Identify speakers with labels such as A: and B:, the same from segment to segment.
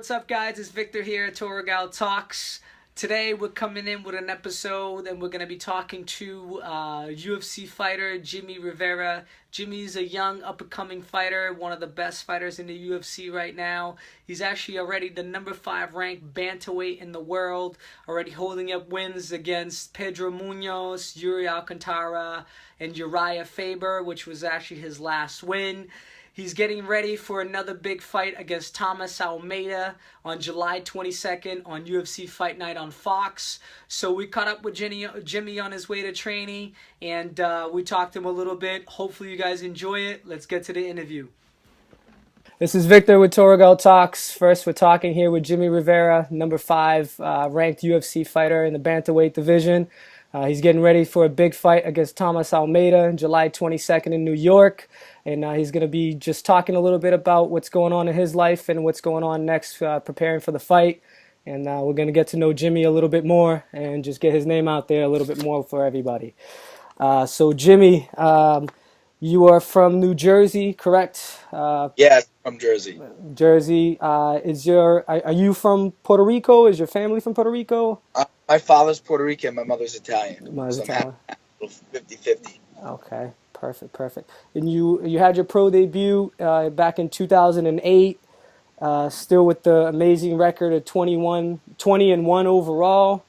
A: what's up, guys? It's Victor here at Torgal Talks. Today, we're coming in with an episode, and we're going to be talking to UFC fighter Jimmie Rivera. Jimmie's a young, up-and-coming fighter, one of the best fighters in the UFC right now. He's actually already the number 5 ranked Bantamweight in the world, already holding up wins against Pedro Munoz, Yuri Alcantara, and Uriah Faber, which was actually his last win. He's getting ready for another big fight against Thomas Almeida on July 22nd on UFC Fight Night on Fox. So we caught up with Jimmie on his way to training, and we talked to him a little bit. Hopefully you guys enjoy it. Let's get to the interview. This is Victor with Torgal Talks. First, we're talking here with Jimmie Rivera, number 5 ranked UFC fighter in the Bantamweight division. He's getting ready for a big fight against Thomas Almeida on July 22nd in New York. And he's going to be just talking a little bit about what's going on in his life and what's going on next, preparing for the fight. And we're going to get to know Jimmie a little bit more and just get his name out there a little bit more for everybody. So Jimmie, you are from New Jersey, correct?
B: Yes, from Jersey.
A: Jersey. Are you from Puerto Rico? Is your family from Puerto Rico?
B: My father's Puerto Rican, my mother's Italian.
A: Mother's
B: so
A: Italian.
B: I'm 50-50.
A: Okay, perfect. And you had your pro debut back in 2008, still with the amazing record of 20-1 overall,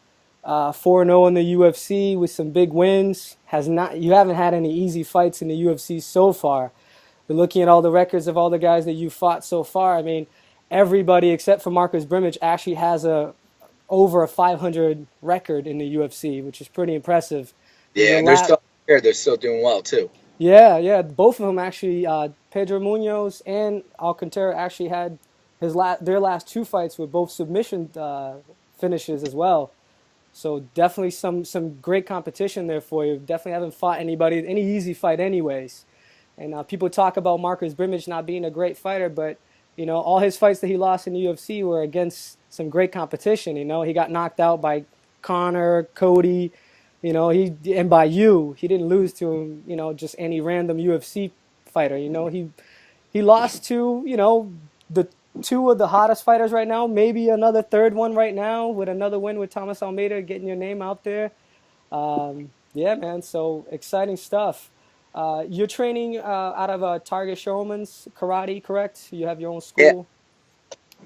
A: 4-0 in the UFC with some big wins. You haven't had any easy fights in the UFC so far. But looking at all the records of all the guys that you fought so far, I mean, everybody except for Marcus Brimage actually has over a 500 record in the UFC, which is pretty impressive.
B: Yeah, and they're still here. They're still doing well too.
A: Yeah. Both of them actually. Pedro Munoz and Alcantara actually had their last 2 fights with both submission finishes as well. So definitely some great competition there for you. Definitely haven't fought any easy fight anyways. And people talk about Marcus Brimage not being a great fighter, but all his fights that he lost in the UFC were against some great competition. He got knocked out by Conor, Cody. And by you, he didn't lose to him, just any random UFC fighter. He lost to, the 2 of the hottest fighters right now, maybe another 3rd one right now with another win with Thomas Almeida, getting your name out there. Yeah, man, so exciting stuff. You're training out of Target Showman's Karate, correct? You have your own school?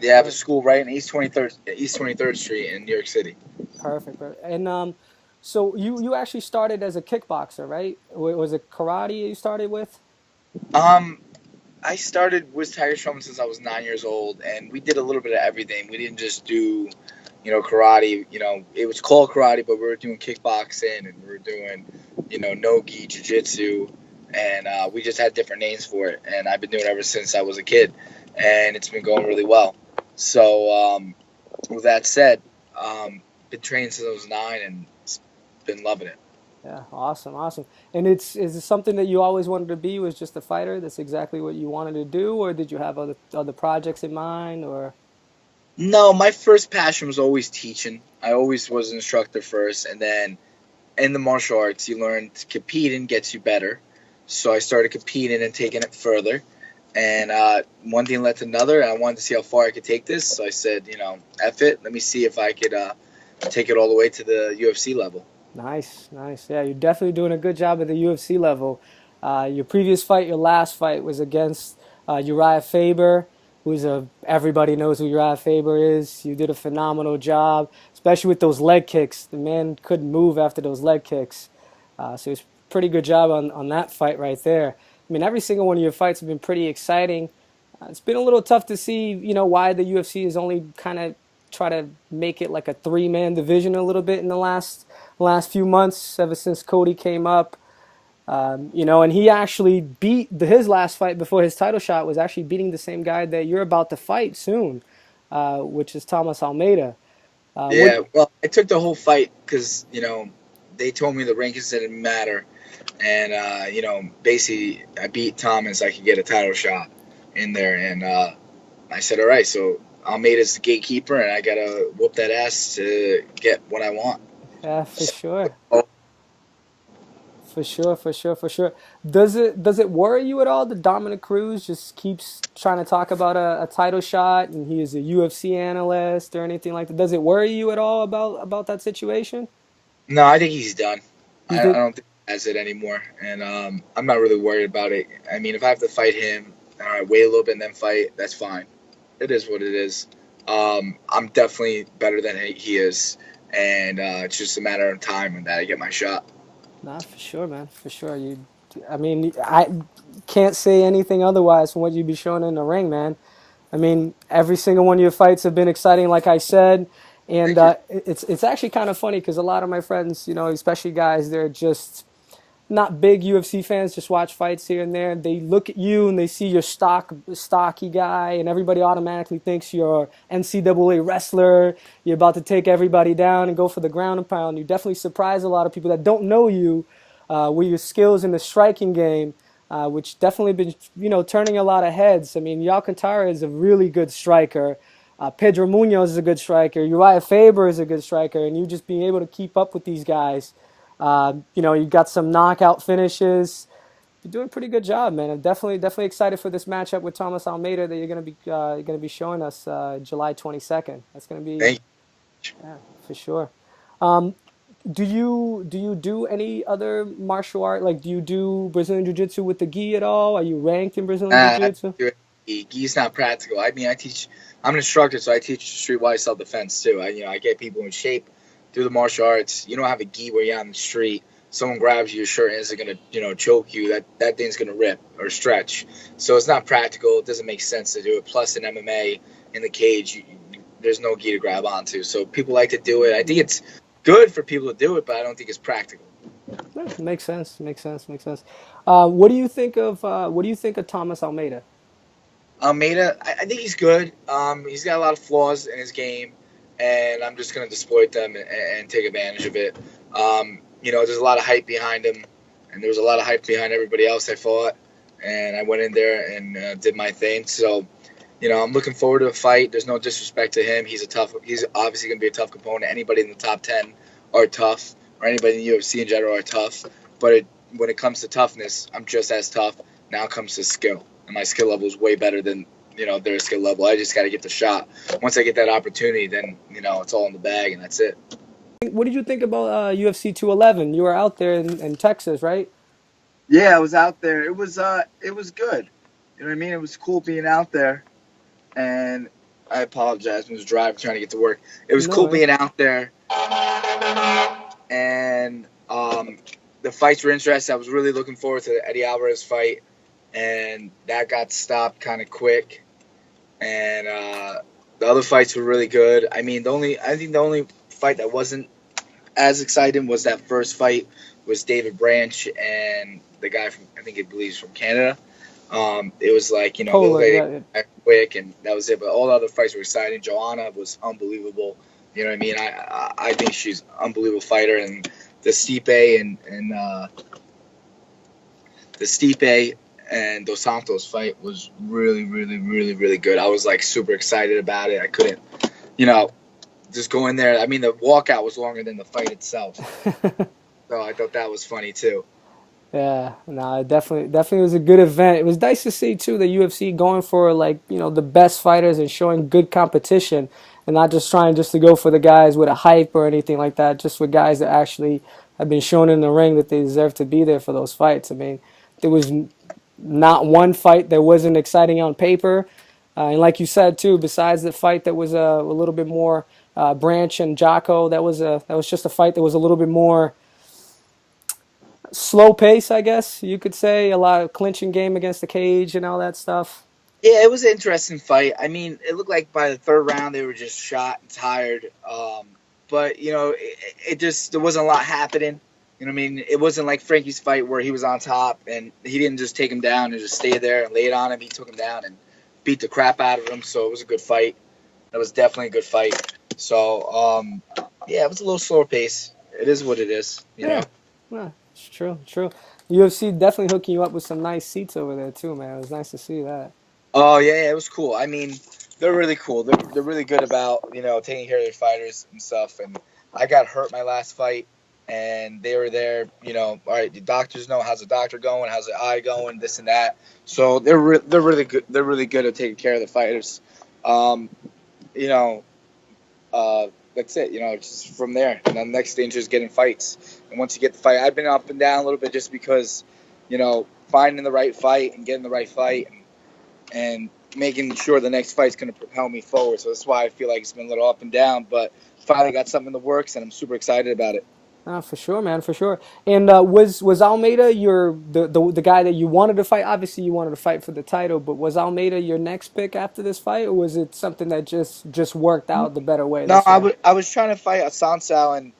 B: Yeah, I have a school right in East 23rd Street in New York City.
A: Perfect. And so you actually started as a kickboxer, right? Was it karate you started with?
B: I started with Tiger Showman since I was 9 years old, and we did a little bit of everything. We didn't just do, karate. It was called karate, but we were doing kickboxing, and we were doing, no-gi, jiu-jitsu, and we just had different names for it. And I've been doing it ever since I was a kid, and it's been going really well. So with that said, been training since I was 9 and been loving it.
A: Yeah, awesome. And is it something that you always wanted to be? Was just a fighter? That's exactly what you wanted to do, or did you have other projects in mind, or?
B: No, my first passion was always teaching. I always was an instructor first, and then in the martial arts, you learn competing gets you better. So I started competing and taking it further, and one thing led to another, and I wanted to see how far I could take this. So I said, F it, let me see if I could take it all the way to the UFC level.
A: Nice. Yeah, you're definitely doing a good job at the UFC level. Your previous fight, your last fight, was against Uriah Faber, everybody knows who Uriah Faber is. You did a phenomenal job, especially with those leg kicks. The man couldn't move after those leg kicks. So it was a pretty good job on that fight right there. I mean, every single one of your fights have been pretty exciting. It's been a little tough to see, why the UFC is only kind of try to make it like a 3-man division a little bit in the last few months, ever since Cody came up. And he actually beat his last fight before his title shot was actually beating the same guy that you're about to fight soon, which is Thomas Almeida.
B: Well, I took the whole fight because, they told me the rankings didn't matter. And, basically I beat Thomas. I could get a title shot in there. And I said, all right, so Almeida's the gatekeeper, and I got to whoop that ass to get what I want.
A: Yeah, for For sure, for sure, for sure. Does it worry you at all that Dominic Cruz just keeps trying to talk about a title shot and he is a UFC analyst or anything like that? Does it worry you at all about that situation?
B: No, I think he's done.
A: You
B: I
A: think?
B: don't think he has it anymore, and I'm not really worried about it. I mean, if I have to fight him, all right, wait a little bit and then fight, that's fine. It is what it is. I'm definitely better than he is, and it's just a matter of time and that I get my shot.
A: Nah, for sure, man, for sure. I mean, I can't say anything otherwise from what you be showing in the ring, man. I mean, every single one of your fights have been exciting, like I said, and
B: Thank you.
A: it's actually kind of funny because a lot of my friends, especially guys, they're just not big UFC fans, just watch fights here and there. They look at you and they see your stocky guy, and everybody automatically thinks you're an NCAA wrestler. You're about to take everybody down and go for the ground and pound. You definitely surprise a lot of people that don't know you with your skills in the striking game, which definitely been turning a lot of heads. I mean, Alcantara is a really good striker. Pedro Munoz is a good striker. Uriah Faber is a good striker, and you just being able to keep up with these guys. You got some knockout finishes. You're doing a pretty good job, man. I'm definitely excited for this matchup with Thomas Almeida that you're gonna be showing us July 22nd. That's gonna be,
B: Thank you.
A: yeah, for sure. Um, do you do any other martial art? Like, do you do Brazilian Jiu Jitsu with the gi at all? Are you ranked in Brazilian Jiu
B: I
A: Jitsu?
B: do it. He's not practical. I mean, I teach. I'm an instructor, so I teach streetwise self defense too. I get people in shape through the martial arts. You don't have a gi where you're on the street. Someone grabs your shirt and is gonna choke you. That thing's gonna rip or stretch. So it's not practical. It doesn't make sense to do it. Plus, in MMA in the cage, there's no gi to grab onto. So people like to do it. I think it's good for people to do it, but I don't think it's practical.
A: Yeah, makes sense. Makes sense. Makes sense. What do you think of Thomas Almeida?
B: Almeida, I think he's good. He's got a lot of flaws in his game, and I'm just going to exploit them and take advantage of it. There's a lot of hype behind him, and there was a lot of hype behind everybody else I fought, and I went in there and did my thing. So, I'm looking forward to a fight. There's no disrespect to him. He's obviously going to be a tough opponent. Anybody in the top 10 are tough, or anybody in the UFC in general are tough. But when it comes to toughness, I'm just as tough. Now it comes to skill. And my skill level is way better than their skill level. I just got to get the shot. Once I get that opportunity, then it's all in the bag, and that's it.
A: What did you think about UFC 211? You were out there in Texas, right?
B: Yeah, I was out there. It was good. You know what I mean? It was cool being out there. And I apologize. I was driving, trying to get to work. It was
A: No
B: cool
A: worries.
B: being out there. And the fights were interesting. I was really looking forward to the Eddie Alvarez fight, and that got stopped kind of quick. And the other fights were really good. I mean, I think the only fight that wasn't as exciting was that first fight was David Branch and the guy from, I think he believes from Canada. It was like, they looked
A: Poland,
B: like
A: yeah.
B: they quick, and that was it. But all the other fights were exciting. Joanna was unbelievable. You know what I mean? I think she's an unbelievable fighter. And the Stipe and Dos Santos fight was really, really, really, really good. I was like super excited about it. I couldn't, just go in there. I mean, the walkout was longer than the fight itself. So I thought that was funny too.
A: Yeah, no, it definitely was a good event. It was nice to see too the UFC going for like, the best fighters and showing good competition and not just trying just to go for the guys with a hype or anything like that, just with guys that actually have been shown in the ring that they deserve to be there for those fights. I mean, there was not one fight that wasn't exciting on paper. And like you said too, besides the fight that was a little bit more Branch and Jocko, that was just a fight that was a little bit more slow pace, I guess you could say. A lot of clinching game against the cage and all that stuff.
B: Yeah, it was an interesting fight. I mean, it looked like by the third round they were just shot and tired. But it just there wasn't a lot happening. You know what I mean? It wasn't like Frankie's fight where he was on top and he didn't just take him down and just stay there and lay it on him. He took him down and beat the crap out of him. So it was a good fight. It was definitely a good fight. So yeah, it was a little slower pace. It is what it is.
A: Yeah, yeah, it's true, true. UFC definitely hooking you up with some nice seats over there too, man. It was nice to see that.
B: Oh yeah, it was cool. I mean, they're really cool. They're really good about taking care of their fighters and stuff. And I got hurt my last fight, and they were there. All right, the doctors know how's the doctor going, how's the eye going, this and that. So they're really good. They're really good at taking care of the fighters. Um, you know, that's it. Just from there, and then the next stage is getting fights. And once you get the fight, I've been up and down a little bit just because, finding the right fight and getting the right fight and making sure the next fight's going to propel me forward. So that's why I feel like it's been a little up and down, but finally got something in the works, and I'm super excited about it.
A: For sure, man, for sure. And was Almeida the guy that you wanted to fight? Obviously, you wanted to fight for the title, but was Almeida your next pick after this fight, or was it something that just worked out the better way?
B: No, I was trying to fight Assunção, and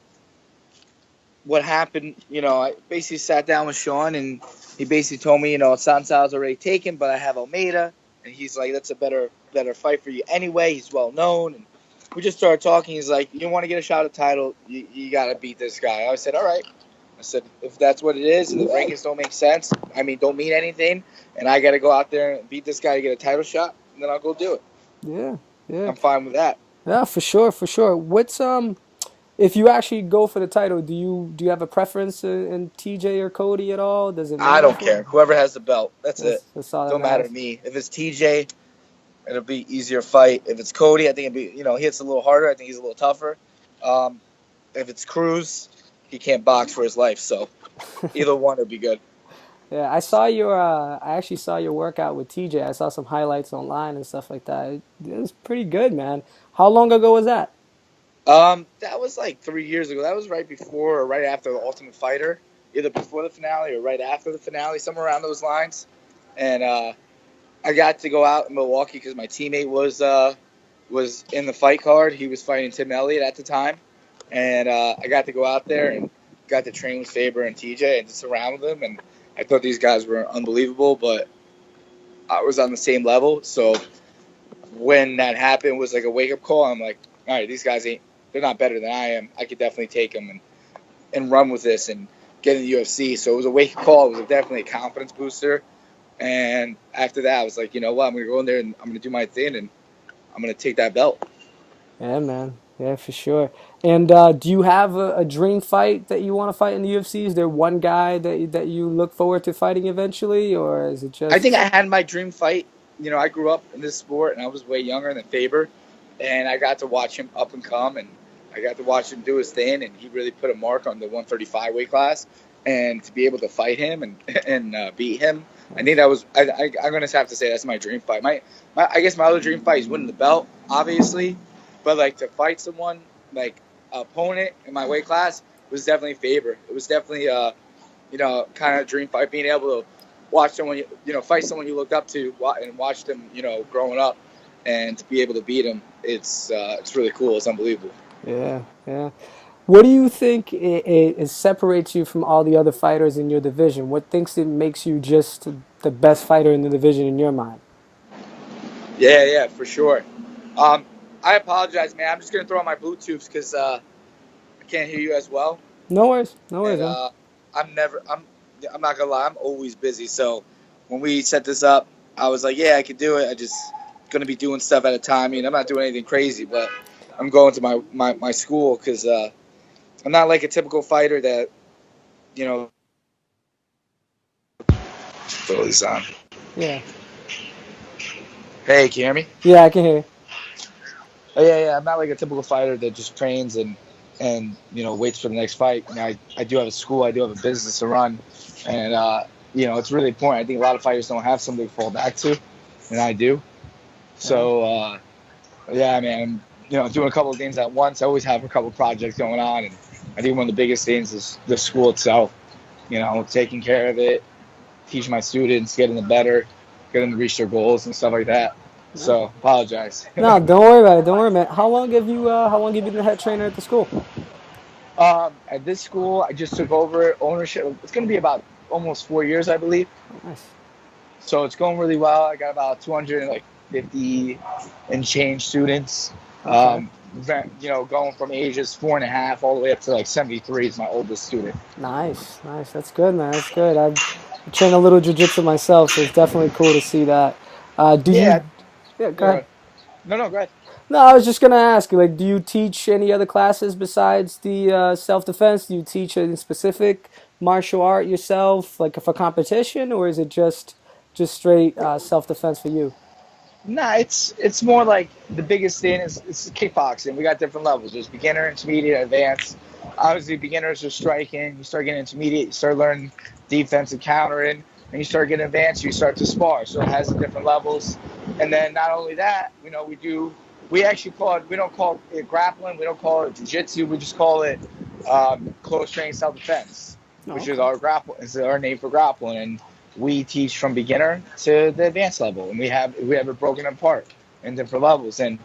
B: what happened, I basically sat down with Sean, and he basically told me, Assunção's already taken, but I have Almeida, and he's like, that's a better fight for you anyway. He's well known, and we just started talking. He's like, you want to get a shot at the title, you got to beat this guy. I said, all right. I said, if that's what it is, and the rankings don't make sense, don't mean anything, and I got to go out there and beat this guy to get a title shot, then I'll go do it.
A: Yeah.
B: I'm fine with that.
A: Yeah, for sure. What's if you actually go for the title, do you have a preference in TJ or Cody at all? Does it matter?
B: I don't care. Whoever has the belt, that's it.
A: That's all that
B: don't matter to me. If it's TJ, it'll be easier fight. If it's Cody, I think it'll be, he hits a little harder. I think he's a little tougher. If it's Cruz, he can't box for his life. So either one would be good.
A: Yeah, I actually saw your workout with TJ. I saw some highlights online and stuff like that. It was pretty good, man. How long ago was that?
B: That was like 3 years ago. That was right before or right after the Ultimate Fighter, either before the finale or right after the finale, somewhere around those lines. And I got to go out in Milwaukee because my teammate was in the fight card. He was fighting Tim Elliott at the time, and I got to go out there and got to train with Faber and TJ and just around with them. And I thought these guys were unbelievable, but I was on the same level. So when that happened, it was like a wake up call. I'm like, all right, these guys they're not better than I am. I could definitely take them and run with this and get in the UFC. So it was a wake-up call. It was definitely a confidence booster. And after that, I was like, you know what? I'm going to go in there and I'm going to do my thing, and I'm going to take that belt.
A: Yeah, man. Yeah, for sure. And do you have a dream fight that you want to fight in the UFC? Is there one guy that you look forward to fighting eventually, or is it just...
B: I think I had my dream fight. I grew up in this sport, and I was way younger than Faber. And I got to watch him up and come, and I got to watch him do his thing, and he really put a mark on the 135 weight class. And to be able to fight him and beat him, I think that was I'm going to have to say that's my dream fight. I guess my other dream fight is winning the belt, obviously, but like to fight someone like an opponent in my weight class was definitely Faber. It was definitely kind of dream fight, being able to watch someone fight someone you looked up to and watch them growing up. And to be able to beat him, it's really cool. It's unbelievable.
A: Yeah. What do you think it separates you from all the other fighters in your division? What makes you just the best fighter in the division in your mind?
B: Yeah, for sure. I apologize, man. I'm just gonna throw on my Bluetooths because I can't hear you as well.
A: No worries. And,
B: I'm not gonna lie. I'm always busy. So when we set this up, I was like, yeah, I could do it. I just going to be doing stuff at a time. I'm not doing anything crazy, but I'm going to my school because I'm not like a typical fighter that, throw these on.
A: Yeah.
B: Hey, can you hear me?
A: Yeah, I can hear you.
B: Oh, yeah. I'm not like a typical fighter that just trains and waits for the next fight. I do have a school. I do have a business to run. And, it's really important. I think a lot of fighters don't have somebody to fall back to, and I do. So, yeah, man, doing a couple of things at once. I always have a couple of projects going on, and I think one of the biggest things is the school itself. Taking care of it, teaching my students, getting them better, getting them to reach their goals and stuff like that. So, apologize.
A: No, don't worry about it. Don't worry, man. How long have you been the head trainer at the school?
B: At this school, I just took over ownership. It's going to be about almost 4 years, I believe.
A: Nice.
B: So it's going really well. I got about 250 and change students.
A: Okay.
B: Going from ages 4.5 all the way up to like 73 is my oldest student.
A: Nice. That's good, man. That's good. I've trained a little jiu-jitsu myself, so it's definitely cool to see that. Yeah, go ahead.
B: No, go ahead.
A: No, I was just gonna ask, like, do you teach any other classes besides the self-defense? Do you teach any specific martial art yourself, like for competition, or is it just straight self-defense for you?
B: Nah, it's more like the biggest thing is it's kickboxing. We got different levels. There's beginner, intermediate, advanced. Obviously, beginners are striking. You start getting intermediate, you start learning defense and countering, and you start getting advanced. You start to spar. So it has different levels. And then not only that, we actually call it. We don't call it grappling. We don't call it jiu-jitsu. We just call it close range self-defense,
A: Oh,
B: which is
A: okay.
B: our grapple. Is our name for grappling. And we teach from beginner to the advanced level, and we have it broken apart in different levels. And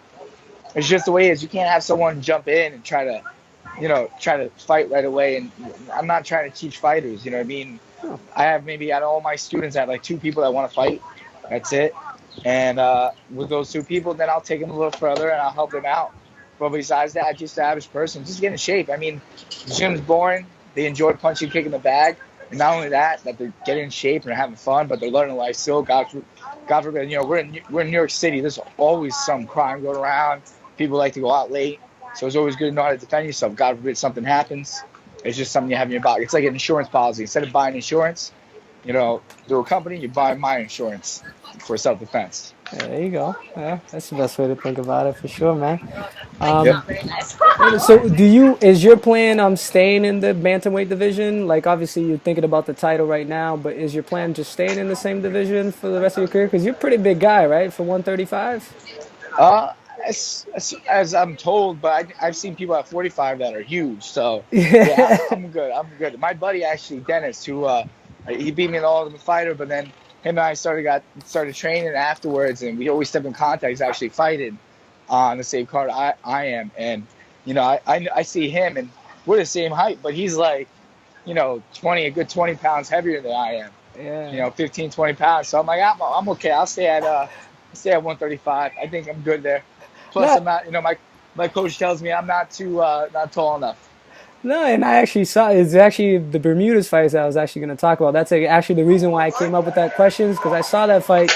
B: it's just the way it is. You can't have someone jump in and try to fight right away. And I'm not trying to teach fighters. You know what I mean?
A: Oh,
B: I have maybe out of all my students, I have like two people that want to fight. That's it. And with those two people, then I'll take them a little further and I'll help them out. But besides that, just the average person, just get in shape. I mean, the gym's boring. They enjoy punching, kicking the bag. And not only that they're getting in shape and having fun, but they're learning life skill. God forbid, we're in New York City. There's always some crime going around. People like to go out late. So it's always good to know how to defend yourself. God forbid something happens. It's just something you have in your body. It's like an insurance policy. Instead of buying insurance, through a company, you buy my insurance for self-defense.
A: there you go. Yeah, that's the best way to think about it for sure, man.
B: Yep.
A: Um, so is your plan staying in the bantamweight division? Like obviously you're thinking about the title right now, but is your plan just staying in the same division for the rest of your career? Because you're a pretty big guy, right? For 135?
B: Uh, as I'm told, but I've seen people at 45 that are huge. So yeah,
A: Yeah.
B: I'm good. I'm good. My buddy actually Dennis, who he beat me in the Ultimate Fighter, but then him and I started training afterwards, and we always step in contact. He's actually fighting on the same card I am, and I see him, and we're the same height, but he's like 20 a good 20 pounds heavier than I am.
A: Yeah.
B: 15, 20 pounds. So I'm like, I'm okay. I'll stay at 135. I think I'm good there. Plus,
A: No,
B: I'm not. My coach tells me I'm not tall enough.
A: no, and I actually saw it's actually the Bermudez fights that I was actually going to talk about. That's actually the reason why I came up with that question is because I saw that fight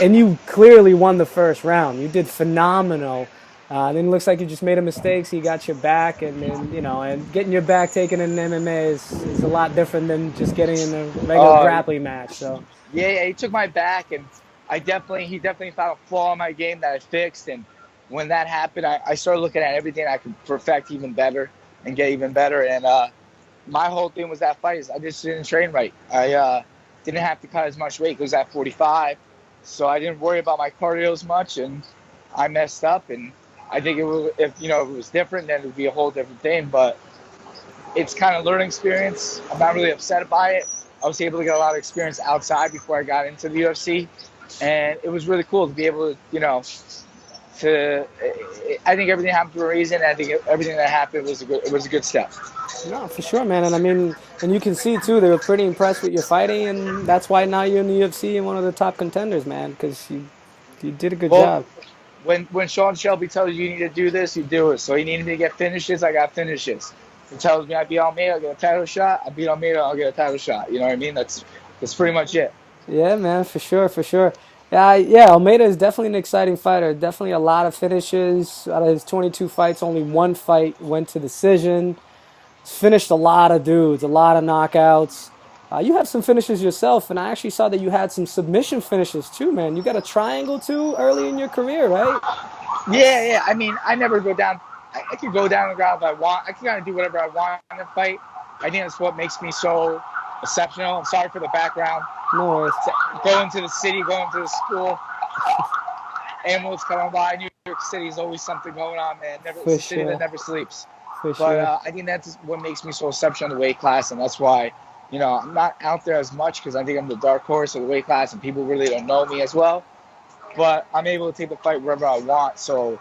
A: and you clearly won the first round. You did phenomenal. Then it looks like you just made a mistake, so you got your back, and then and getting your back taken in MMA is a lot different than just getting in a regular
B: Uh,
A: grappling match. So
B: yeah, he took my back, and he definitely found a flaw in my game that I fixed. And when that happened, I started looking at everything I could perfect even better and get even better. And my whole thing was that fight is I just didn't train right. I didn't have to cut as much weight. It was at 45, so I didn't worry about my cardio as much, and I messed up. And I think if it was different, then it would be a whole different thing. But it's kind of learning experience. I'm not really upset by it. I was able to get a lot of experience outside before I got into the UFC, and it was really cool to be able to, I think everything happened for a reason. I think everything that happened was a good step.
A: no, for sure, man. And I mean, and you can see too, they were pretty impressed with your fighting, and that's why now you're in the UFC and one of the top contenders, man. Because you did a good
B: Well,
A: job.
B: when Sean Shelby tells you need to do this, you do it. So he needed me to get finishes, I got finishes. He tells me I beat Almeida, I'll get a title shot. I beat Almeida, I'll get a title shot. You know what I mean? That's pretty much it.
A: Yeah, man, for sure, for sure. Yeah, Almeida is definitely an exciting fighter. Definitely a lot of finishes. Out of his 22 fights, only one fight went to decision. He's finished a lot of dudes, a lot of knockouts. You have some finishes yourself, and I actually saw that you had some submission finishes too, man. You got a triangle too early in your career, right?
B: Yeah. I mean, I never go down. I can go down the ground if I want. I can kind of do whatever I want in a fight. I think that's what makes me so exceptional. I'm sorry for the background.
A: No worries.
B: Going to the city, going to the school, ambulance coming by. New York City is always something going on, man. It's
A: For
B: a city that
A: sure,
B: never sleeps.
A: for
B: But
A: sure.
B: I think that's what makes me so exceptional in the weight class, and that's why, I'm not out there as much because I think I'm the dark horse of the weight class, and people really don't know me as well. But I'm able to take the fight wherever I want. So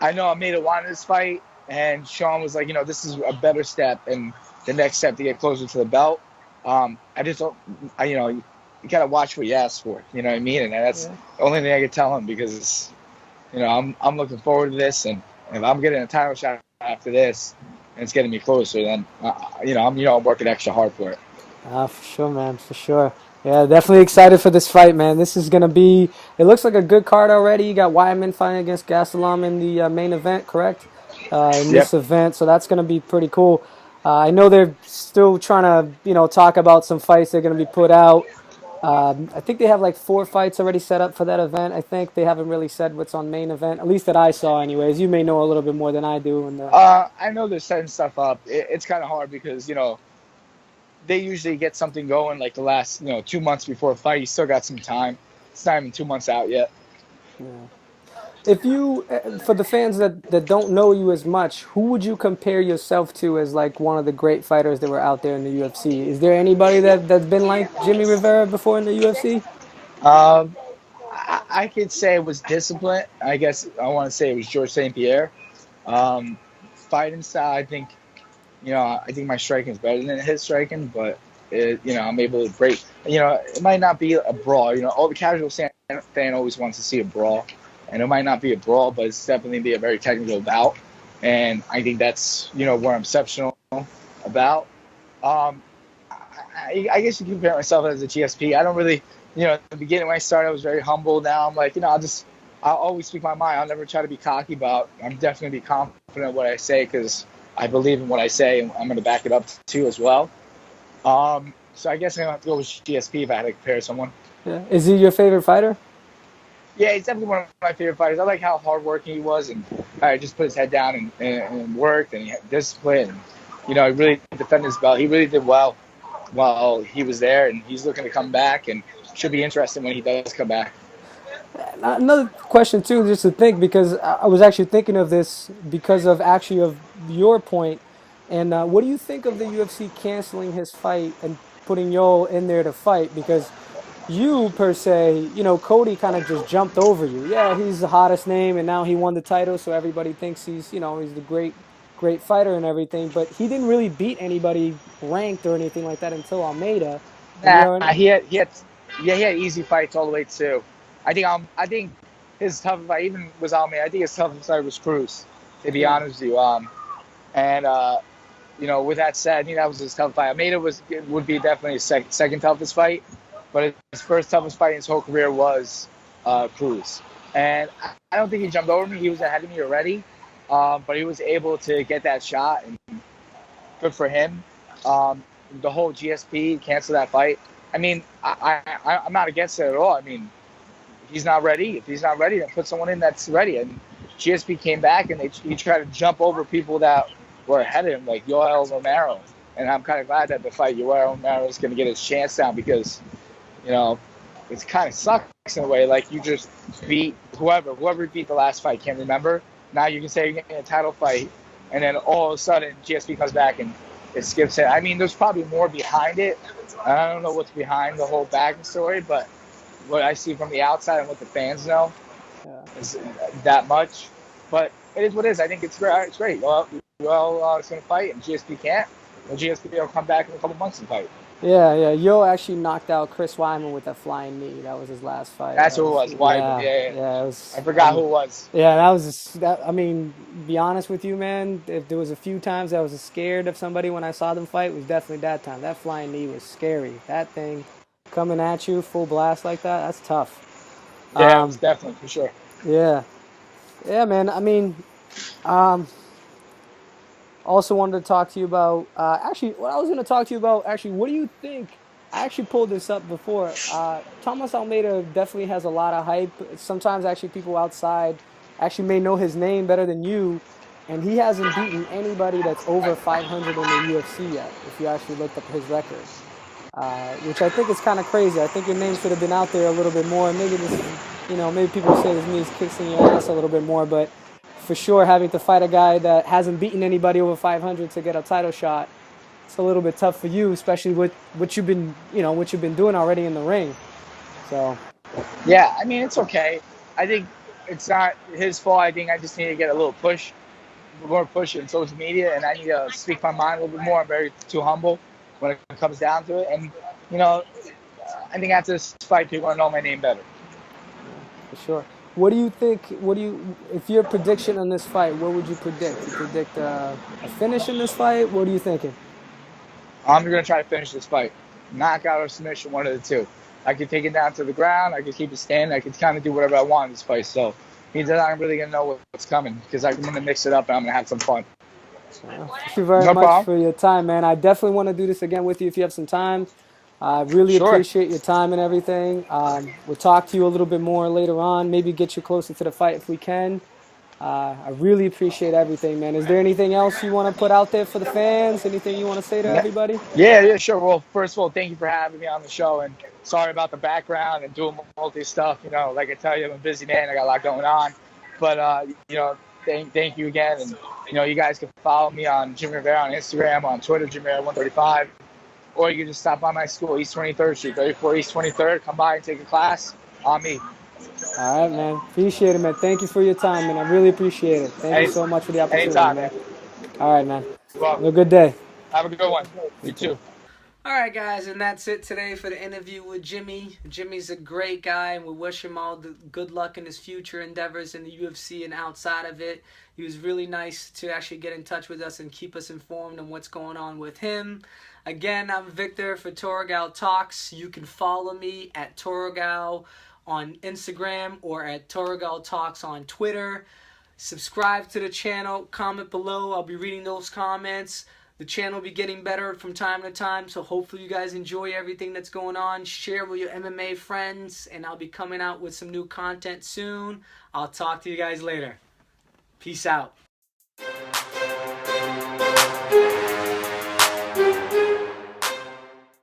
B: I know I made a want this fight, and Sean was like, this is a better step and the next step to get closer to the belt. I just don't, you gotta watch what you ask for. You know what I mean? And that's
A: Yeah.
B: the only thing I can tell him because it's, I'm looking forward to this, and if I'm getting a title shot after this, and it's getting me closer, then I'm working extra hard for it.
A: For sure, man, for sure. Yeah, definitely excited for this fight, man. This is gonna be. It looks like a good card already. You got Wyman fighting against Gastelum in the main event, correct? In
B: Yep.
A: this event, so that's gonna be pretty cool. I know they're still trying to, talk about some fights they're gonna be put out. I think they have like 4 fights already set up for that event. I think they haven't really said what's on main event, at least that I saw, anyways. You may know a little bit more than I do. And
B: I know they're setting stuff up. It's kind of hard because they usually get something going like the last 2 months before a fight. You still got some time. It's not even 2 months out yet.
A: yeah. If you, for the fans that don't know you as much, who would you compare yourself to as like one of the great fighters that were out there in the UFC? Is there anybody that's been like Jimmie Rivera before in the UFC?
B: Um, I could say it was discipline. I guess I want to say it was George St. Pierre. Fighting style, I think my striking is better than his striking, but I'm able to break. It might not be a brawl. All the casual fan always wants to see a brawl, and it might not be a brawl, but it's definitely be a very technical bout, and I think that's where I'm exceptional about. I guess you can compare myself as a GSP. I don't really, at the beginning when I started, I was very humble. Now I'm like, I'll always speak my mind. I'll never try to be cocky about. I'm definitely be confident in what I say because I believe in what I say, and I'm going to back it up too as well. So I guess I'm going to have to go with GSP if I had to compare someone.
A: Yeah. Is he your favorite fighter?
B: Yeah, he's definitely one of my favorite fighters. I like how hardworking he was, and I just put his head down and worked, and he had discipline. And, he really defended his belt. He really did well while he was there, and he's looking to come back, and should be interesting when he does come back.
A: Another question too, just to think, because I was actually thinking of this because of your point. And what do you think of the UFC canceling his fight and putting Yo in there to fight? Because you per se, Cody kind of just jumped over you. Yeah, he's the hottest name, and now he won the title, so everybody thinks he's the great fighter and everything. But he didn't really beat anybody ranked or anything like that until Almeida. And
B: He had easy fights all the way too. I think his toughest fight even was Almeida. I think his toughest fight was Cruz. To be
A: yeah,
B: honest with you, with that said, I think that was his toughest fight. Almeida would be definitely his second toughest fight, but his first toughest fight in his whole career was Cruz. And I don't think he jumped over me. He was ahead of me already, but he was able to get that shot, and good for him. The whole GSP cancel that fight. I mean, I'm not against it at all. I mean, if he's not ready, then put someone in that's ready. And GSP came back, and he tried to jump over people that were ahead of him, like Yoel Romero. And I'm kind of glad that the fight Yoel Romero is going to get his chance down because, it kind of sucks in a way. Like you just beat whoever beat the last fight. Can't remember. Now you can say you're getting a title fight, and then all of a sudden GSP comes back and it skips it. I mean, there's probably more behind it. I don't know what's behind the whole backstory, but what I see from the outside and what the fans know is that much. But it is what it is. I think it's great. It's great. Well, it's going to fight, and GSP can't. Well, GSP will come back in a couple months and fight.
A: Yeah. Yo actually knocked out Chris Wyman with a flying knee. That was his last fight.
B: That's who it was. Wyman.
A: Yeah.
B: I forgot who it was.
A: Yeah, I mean, be honest with you, man. If there was a few times I was scared of somebody when I saw them fight, it was definitely that time. That flying knee was scary. That thing coming at you full blast like that's tough.
B: Yeah, it was definitely for sure.
A: Yeah, man. I mean, also wanted to talk to you about actually what I was going to talk to you about. Actually, what do you think? I actually pulled this up before. Thomas Almeida definitely has a lot of hype. Sometimes actually people outside actually may know his name better than you, and he hasn't beaten anybody that's over 500 in the UFC yet. If you actually looked up his record, which I think is kind of crazy. I think your name should have been out there a little bit more. Maybe maybe people say this means kicking your ass a little bit more, but for sure, having to fight a guy that hasn't beaten anybody over 500 to get a title shot, it's a little bit tough for you, especially with what you've been doing already in the ring. So,
B: yeah, I mean, it's okay. I think it's not his fault. I think I just need to get a little more push in social media, and I need to speak my mind a little bit more. I'm very too humble when it comes down to it, and I think after this fight, people are gonna know my name better.
A: For sure. What do you think? If your prediction on this fight, what would you predict? You predict a finish in this fight? What are you thinking?
B: I'm going to try to finish this fight. knockout or submission, one of the two. I could take it down to the ground. I could keep it standing. I could kind of do whatever I want in this fight. So means that I'm really gonna know what's coming because I'm gonna mix it up and I'm gonna have some fun.
C: Thank you very
B: No
C: much
B: problem.
C: for your time, man. I definitely want to do this again with you if you have some time. I really
B: Sure.
C: appreciate your time and everything. We'll talk to you a little bit more later on. Maybe get you closer to the fight if we can. I really appreciate everything, man. Is there anything else you want to put out there for the fans? Anything you want to say to everybody?
B: Yeah, sure. Well, first of all, thank you for having me on the show, and sorry about the background and doing multi stuff. You know, like I tell you, I'm a busy man. I got a lot going on, but you know, thank you again, and you know, you guys can follow me on Jimmie Rivera on Instagram, on Twitter, Jimmie Rivera 135, or you can just stop by my school, East 23rd Street, 34 East 23rd. Come by and take a class on me.
C: All right, man. Appreciate it, man. Thank you for your time, man. I really appreciate it. Thank you so much for the opportunity,
B: Anytime,
C: man.
B: man.
C: All right, man.
B: Well,
C: Have a good day.
B: have a good one. You too.
A: All right, guys, and that's it today for the interview with Jimmie. Jimmie's a great guy, and we wish him all the good luck in his future endeavors in the UFC and outside of it. He was really nice to actually get in touch with us and keep us informed on what's going on with him. Again, I'm Victor for Torogal Talks. You can follow me at Torogal on Instagram or at Torogal Talks on Twitter. Subscribe to the channel, comment below. I'll be reading those comments. The channel will be getting better from time to time, so hopefully you guys enjoy everything that's going on. Share with your MMA friends, and I'll be coming out with some new content soon. I'll talk to you guys later. Peace out.